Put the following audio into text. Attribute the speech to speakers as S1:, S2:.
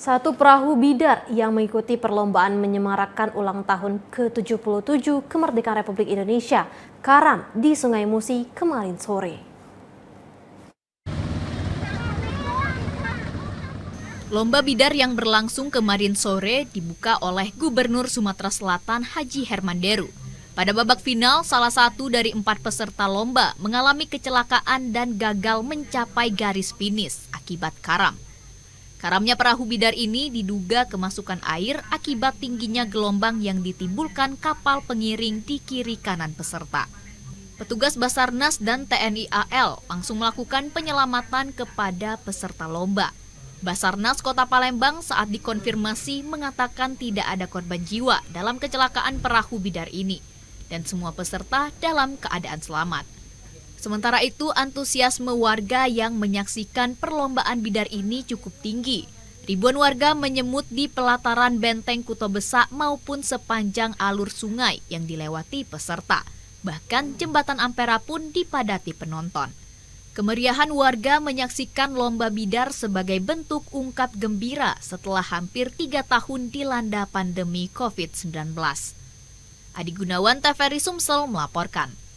S1: Satu perahu bidar yang mengikuti perlombaan menyemarakkan ulang tahun ke-77 kemerdekaan Republik Indonesia karam di Sungai Musi kemarin sore.
S2: Lomba bidar yang berlangsung kemarin sore dibuka oleh Gubernur Sumatera Selatan Haji Herman Deru. Pada babak final, salah satu dari 4 peserta lomba mengalami kecelakaan dan gagal mencapai garis finish akibat karam. Karamnya perahu bidar ini diduga kemasukan air akibat tingginya gelombang yang ditimbulkan kapal pengiring di kiri kanan peserta. Petugas Basarnas dan TNI AL langsung melakukan penyelamatan kepada peserta lomba. Basarnas Kota Palembang saat dikonfirmasi mengatakan tidak ada korban jiwa dalam kecelakaan perahu bidar ini dan semua peserta dalam keadaan selamat. Sementara itu, antusiasme warga yang menyaksikan perlombaan bidar ini cukup tinggi. Ribuan warga menyemut di pelataran Benteng Kuto Besak maupun sepanjang alur sungai yang dilewati peserta. Bahkan jembatan Ampera pun dipadati penonton. Kemeriahan warga menyaksikan lomba bidar sebagai bentuk ungkap gembira setelah hampir 3 tahun dilanda pandemi COVID-19. Adi Gunawan, TVRI Sumsel melaporkan.